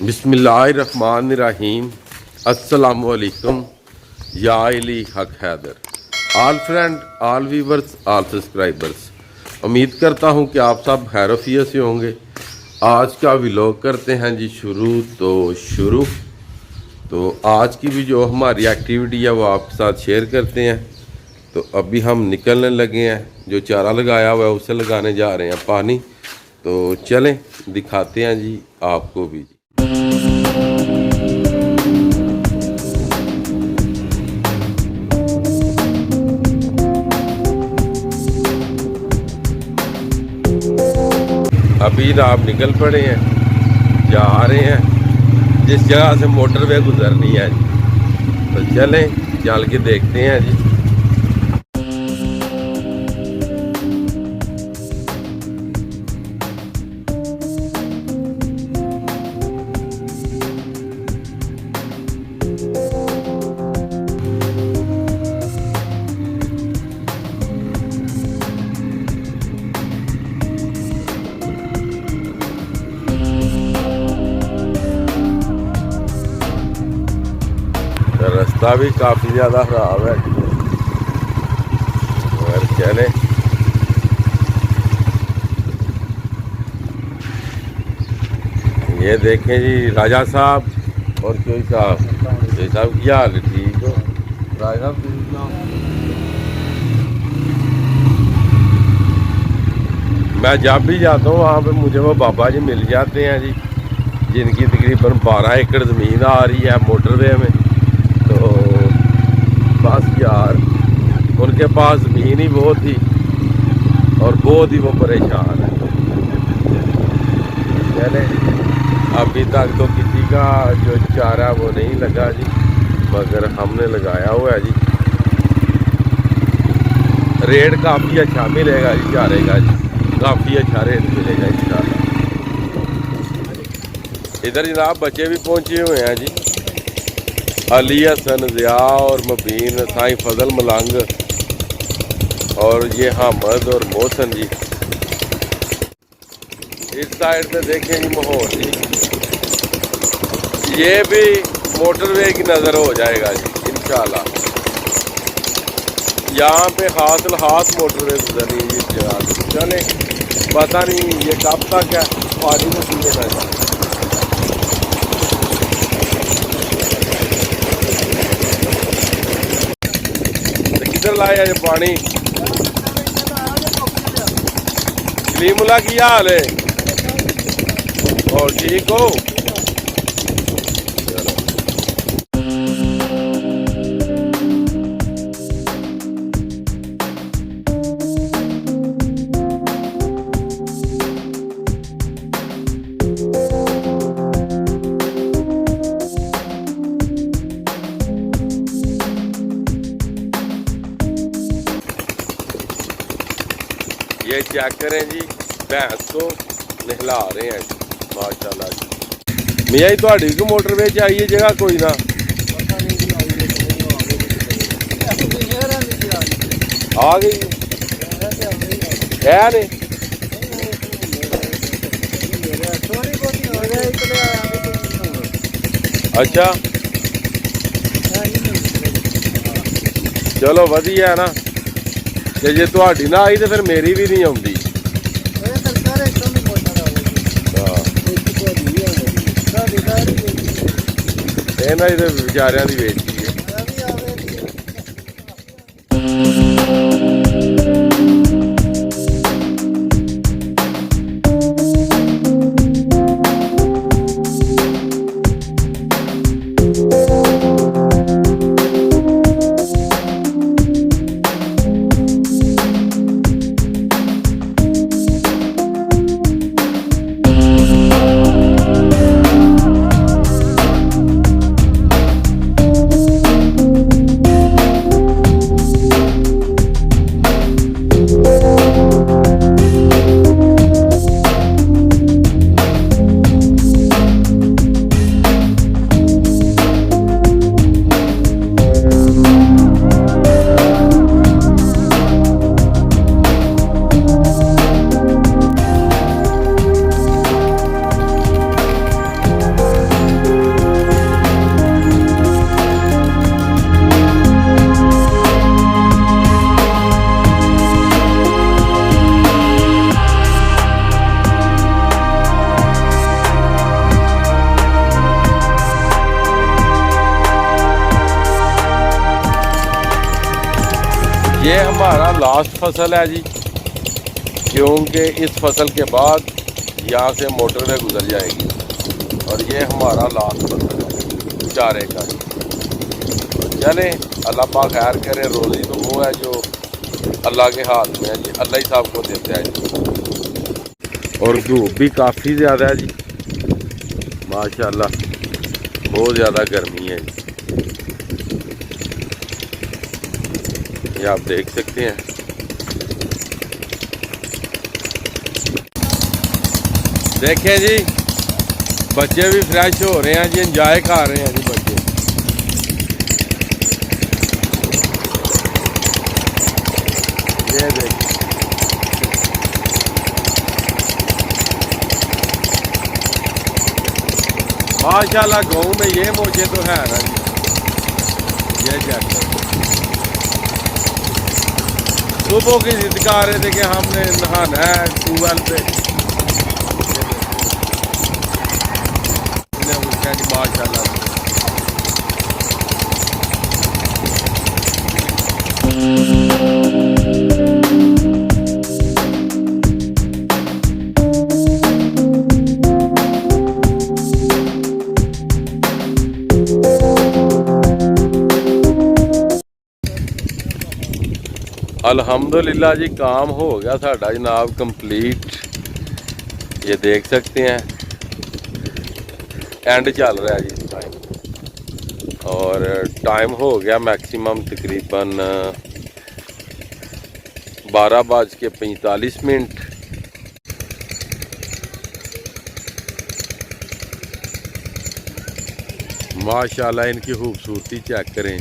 बिस्मिल्लाहिर्रहमानिर्रहीम। अस्सलामुअलैकुम या अली हक Haider. All friend, all viewers, all subscribers, उम्मीद करता हूँ कि आप सब खैरियत से होंगे। आज का व्लॉग करते हैं जी शुरू। तो आज की भी जो हमारी एक्टिविटी है वो आपके साथ शेयर करते हैं। तो अभी हम निकलने लगे हैं, जो चारा लगाया हुआ है उसे लगाने जा रहे हैं पानी। तो चलें दिखाते हैं जी आपको भी। अभी ना आप निकल पड़े हैं, जा रहे हैं जिस जगह से मोटरवे गुजरनी है जी। तो चलें चल के देखते हैं जी। रास्ता भी काफ़ी ज़्यादा ख़राब है और चले ये देखें जी राजा साहब और कोई साहब क्या हाल है? ठीक हो राजा साहब? मैं जब भी जाता हूँ वहाँ पे मुझे वो बाबा जी मिल जाते हैं जी, जिनकी तकरीबन 12 एकड़ ज़मीन आ रही है मोटरवे में। तो बस यार उनके पास ज़मीन ही बहुत थी और बहुत ही वो परेशान है। चले अभी तक तो किसी का जो चारा वो नहीं लगा जी, मगर हमने लगाया हुआ है जी। रेट काफ़ी अच्छा मिलेगा जी चारे का जी, काफ़ी अच्छा रेट मिलेगा इंशाल्लाह। इधर जनाब बच्चे भी पहुँचे हुए हैं जी, अली हसन, ज़िया और मुबीन, साईं फजल मलंग और ये हामद और मोहसन जी। इस साइड पे देखें जी माहौल जी, ये भी मोटरवे की नज़र हो जाएगा जी इंशाल्लाह। यहाँ पे हाथ मोटरवे गुजरनी है इस जगह। चले पता नहीं ये कब तक है, पानी में पीने ना। किधर लाया ये पानी? कलीमुल्लाह की हाल है? और ठीक हो? ये चेक करें जी, भैंस को नहला रहे हैं माशाल्लाह जी। मियाँ थोड़ी को मोटरवे चाहिए जगह कोई ना आ गई है नहीं? अच्छा चलो वधिया है ना, जे थोड़ी ना आई तो फिर मेरी भी नहीं आती। इन्हों की तो बेचारिया की बेचती है। ये हमारा लास्ट फसल है जी, क्योंकि इस फसल के बाद यहाँ से मोटरवे गुजर जाएगी और ये हमारा लास्ट फसल है चारे का। तो चले, अल्लाह पाक खैर करे। रोज़ी तो वो है जो अल्लाह के हाथ में है जी, अल्लाह ही साहब को देते हैं जी। और धूप भी काफ़ी ज़्यादा है जी, माशाल्लाह बहुत ज़्यादा गर्मी है जी, ये आप देख सकते हैं। देखें जी, बच्चे भी फ्रेश हो रहे हैं जी, एंजॉय कर रहे हैं जी बच्चे। ये देखिए, माशाल्लाह गाँव में ये मौजे तो है ना जी। ये चेक करो, सुबह की जिद कर रहे थे कि हमने नहाना है ट्यूबवेल पे, माशाल्लाह। अल्हम्दुलिल्लाह जी, काम हो गया साडा जनाब कंप्लीट। ये देख सकते हैं एंड चल रहा है जी टाइम, और टाइम हो गया मैक्सिमम तकरीबन 12:45। माशाल्लाह इनकी खूबसूरती चेक करें।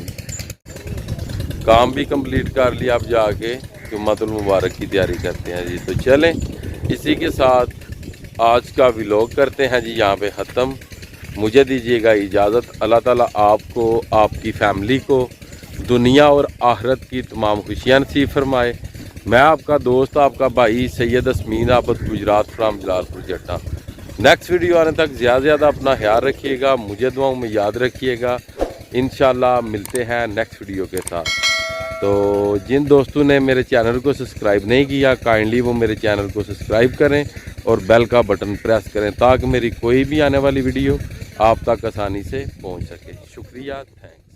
काम भी कंप्लीट कर लिया, अब जाके जुम्मतुल मुबारक की तैयारी करते हैं जी। तो चलें, इसी के साथ आज का व्लॉग करते हैं जी यहाँ पे ख़त्म। मुझे दीजिएगा इजाज़त। अल्लाह ताला आपको, आपकी फैमिली को दुनिया और आखिरत की तमाम खुशियाँ नसीब फरमाए। मैं आपका दोस्त, आपका भाई सैयद असमीन आबद, गुजरात फ्राम जलालपुर जट्टा। नेक्स्ट वीडियो आने तक ज़्यादा अपना ख्याल रखिएगा, मुझे दुआओं में याद रखिएगा। इंशाल्लाह मिलते हैं नेक्स्ट वीडियो के साथ। तो जिन दोस्तों ने मेरे चैनल को सब्सक्राइब नहीं किया, काइंडली वो मेरे चैनल को सब्सक्राइब करें और बेल का बटन प्रेस करें, ताकि मेरी कोई भी आने वाली वीडियो आप तक आसानी से पहुंच सके। शुक्रिया, थैंक्स।